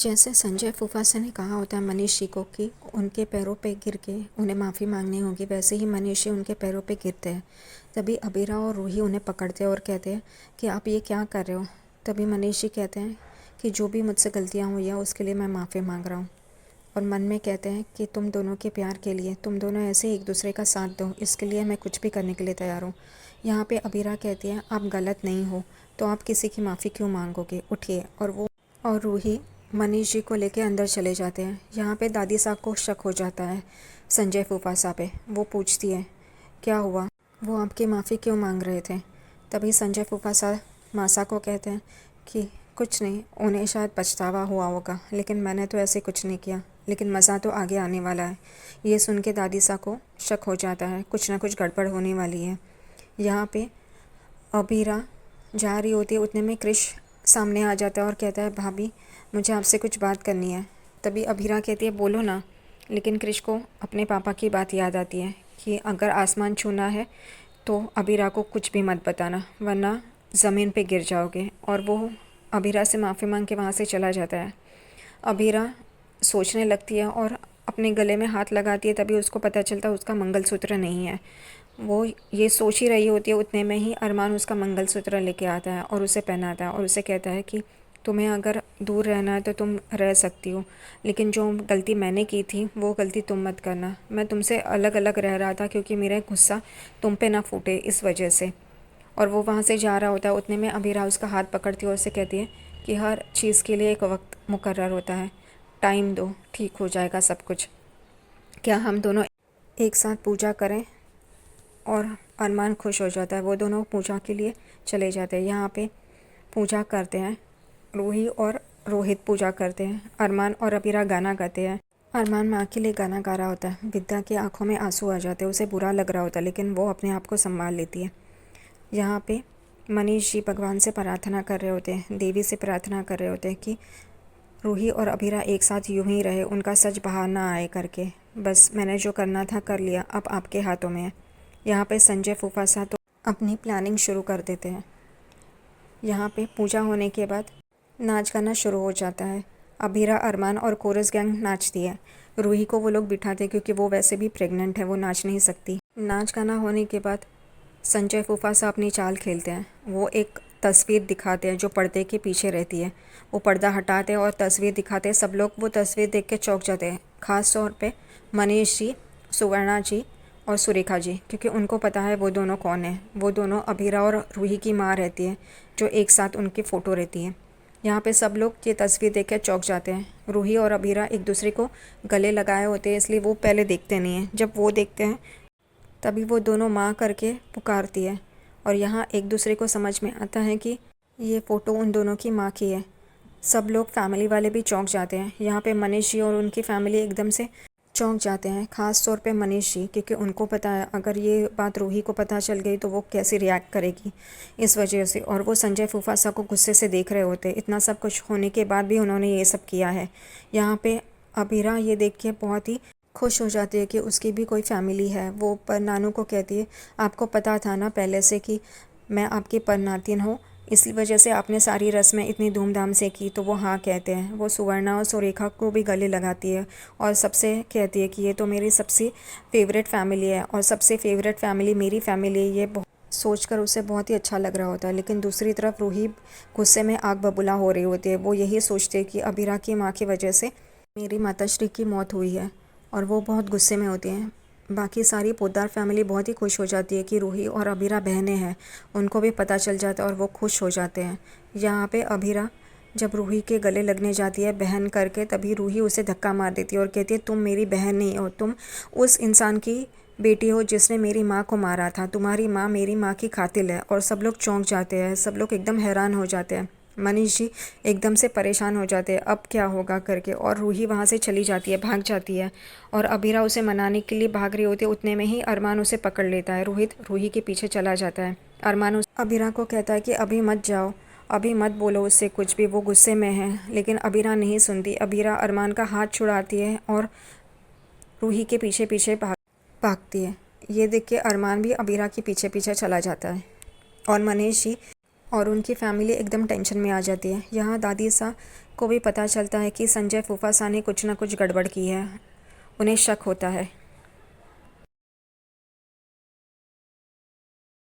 जैसे संजय फूफासा ने कहा होता है मनीष जी को कि उनके पैरों पे गिर के उन्हें माफ़ी मांगनी होगी, वैसे ही मनीष जी उनके पैरों पे गिरते हैं। तभी अबीरा और रूही उन्हें पकड़ते हैं और कहते हैं कि आप ये क्या कर रहे हो। तभी मनीष जी कहते हैं कि जो भी मुझसे गलतियाँ हुई हैं उसके लिए मैं माफ़ी मांग रहा हूँ। और मन में कहते हैं कि तुम दोनों के प्यार के लिए, तुम दोनों ऐसे एक दूसरे का साथ दो, इसके लिए मैं कुछ भी करने के लिए तैयार हूँ। यहाँ पे अबीरा कहती है आप गलत नहीं हो तो आप किसी की माफ़ी क्यों मांगोगे, उठिए। और रूही मनीष जी को लेके अंदर चले जाते हैं। यहाँ पे दादी साहब को शक हो जाता है संजय फूफासा पे। वो पूछती है क्या हुआ, वो आपकी माफ़ी क्यों मांग रहे थे। तभी संजय फूफासा मासा को कहते हैं कि कुछ नहीं, उन्हें शायद पछतावा हुआ होगा, लेकिन मैंने तो ऐसे कुछ नहीं किया, लेकिन मज़ा तो आगे आने वाला है। ये सुन के दादी साहब को शक हो जाता है, कुछ ना कुछ गड़बड़ होने वाली है। यहाँ पे अबीरा जा रही होती है, उतने में क्रिश सामने आ जाता है और कहता है भाभी मुझे आपसे कुछ बात करनी है। तभी अबीरा कहती है बोलो ना। लेकिन क्रिश को अपने पापा की बात याद आती है कि अगर आसमान छूना है तो अबीरा को कुछ भी मत बताना वरना ज़मीन पे गिर जाओगे। और वो अबीरा से माफ़ी मांग के वहाँ से चला जाता है। अबीरा सोचने लगती है और अपने गले में हाथ लगाती है, तभी उसको पता चलता है उसका मंगलसूत्र नहीं है। वो ये सोच ही रही होती है, उतने में ही अरमान उसका मंगलसूत्र लेके आता है और उसे पहनाता है और उसे कहता है कि तुम्हें अगर दूर रहना है तो तुम रह सकती हो, लेकिन जो गलती मैंने की थी वो गलती तुम मत करना। मैं तुमसे अलग अलग रह रहा था क्योंकि मेरा गुस्सा तुम पे ना फूटे इस वजह से। और वो वहाँ से जा रहा होता है, उतने में अबीरा उसका हाथ पकड़ती है और उसे कहती है कि हर चीज़ के लिए एक वक्त मुकर्रर होता है, टाइम दो, ठीक हो जाएगा सब कुछ। क्या हम दोनों एक साथ पूजा करें। और अरमान खुश हो जाता है, वो दोनों पूजा के लिए चले जाते हैं। यहाँ पे पूजा करते हैं, रूही और रोहित पूजा करते हैं, अरमान और अबीरा गाना गाते हैं। अरमान माँ के लिए गाना गा रहा होता है, विद्या की आंखों में आंसू आ जाते हैं, उसे बुरा लग रहा होता है लेकिन वो अपने आप को संभाल लेती है। यहाँ पे मनीष जी भगवान से प्रार्थना कर रहे होते हैं, देवी से प्रार्थना कर रहे होते हैं कि रूही और अबीरा एक साथ यूं ही रहे, उनका सच बाहर ना आए करके। बस मैंने जो करना था कर लिया, अब आपके हाथों में है। यहाँ पे संजय फूफासा तो अपनी प्लानिंग शुरू कर देते हैं। यहाँ पे पूजा होने के बाद नाच गाना शुरू हो जाता है। अबीरा, अरमान और कोरस गैंग नाचती है। रूही को वो लोग बिठाते हैं क्योंकि वो वैसे भी प्रेग्नेंट है, वो नाच नहीं सकती। नाच गाना होने के बाद संजय फूफासा अपनी चाल खेलते हैं। वो एक तस्वीर दिखाते हैं जो पर्दे के पीछे रहती है। वो पर्दा हटाते हैं और तस्वीर दिखाते हैं। सब लोग वो तस्वीर देख के चौंक जाते हैं, ख़ास तौर पे मनीष जी, सुवर्णा जी और सुरेखा जी, क्योंकि उनको पता है वो दोनों कौन है। वो दोनों अबीरा और रूही की माँ रहती है, जो एक साथ उनकी फ़ोटो रहती है। यहाँ पे सब लोग ये तस्वीर देख के चौंक जाते हैं। रूही और अबीरा एक दूसरे को गले लगाए होते हैं, इसलिए वो पहले देखते नहीं हैं। जब वो देखते हैं तभी वो दोनों माँ करके पुकारती है। और यहाँ एक दूसरे को समझ में आता है कि ये फ़ोटो उन दोनों की माँ की है। सब लोग फैमिली वाले भी चौंक जाते हैं। यहाँ पे मनीष जी और उनकी फैमिली एकदम से चौंक जाते हैं, ख़ास तौर पे मनीष जी, क्योंकि उनको पता है अगर ये बात रूही को पता चल गई तो वो कैसे रिएक्ट करेगी इस वजह से। और वो संजय फूफासा को गुस्से से देख रहे होते, इतना सब कुछ होने के बाद भी उन्होंने ये सब किया है। यहाँ पे अबीरा ये देख के बहुत ही खुश हो जाती है कि उसकी भी कोई फैमिली है। वो पर नानू को कहती है आपको पता था ना पहले से कि मैं आपकी परनातिन हूँ, इसी वजह से आपने सारी रस्में इतनी धूमधाम से की। तो वो हाँ कहते हैं। वो सुवर्णा और सुरेखा को भी गले लगाती है और सबसे कहती है कि ये तो मेरी सबसे फेवरेट फैमिली है और सबसे फेवरेट फैमिली मेरी फैमिली है। ये सोचकर उसे बहुत ही अच्छा लग रहा होता है। लेकिन दूसरी तरफ रूही गुस्से में आग बबूला हो रही होती है। वो यही सोचती है कि अबीरा की माँ की वजह से मेरी माताश्री की मौत हुई है और वो बहुत गुस्से में होती हैं। बाकी सारी पोद्दार फैमिली बहुत ही खुश हो जाती है कि रूही और अबीरा बहनें हैं, उनको भी पता चल जाता है और वो खुश हो जाते हैं। यहाँ पे अबीरा जब रूही के गले लगने जाती है बहन करके, तभी रूही उसे धक्का मार देती है और कहती है तुम मेरी बहन नहीं हो, तुम उस इंसान की बेटी हो जिसने मेरी माँ को मारा था, तुम्हारी माँ मेरी माँ की कातिल है। और सब लोग चौंक जाते हैं, सब लोग एकदम हैरान हो जाते हैं। मनीष जी एकदम से परेशान हो जाते हैं अब क्या होगा करके, और रूही वहाँ से चली जाती है, भाग जाती है। और अबीरा उसे मनाने के लिए भाग रही होती है, उतने में ही अरमान उसे पकड़ लेता है। रोहित रूही के पीछे चला जाता है। अरमान अबीरा को कहता है कि अभी मत जाओ, अभी मत बोलो उससे कुछ भी, वो गुस्से में है। लेकिन अबीरा नहीं सुनती। अबीरा अरमान का हाथ छुड़ाती है और रूही के पीछे पीछे भागती है। ये देख के अरमान भी अबीरा के पीछे पीछे चला जाता है और मनीष जी और उनकी फैमिली एकदम टेंशन में आ जाती है। यहाँ दादी सा को भी पता चलता है कि संजय फूफासा ने कुछ न कुछ गड़बड़ की है। उन्हें शक होता है।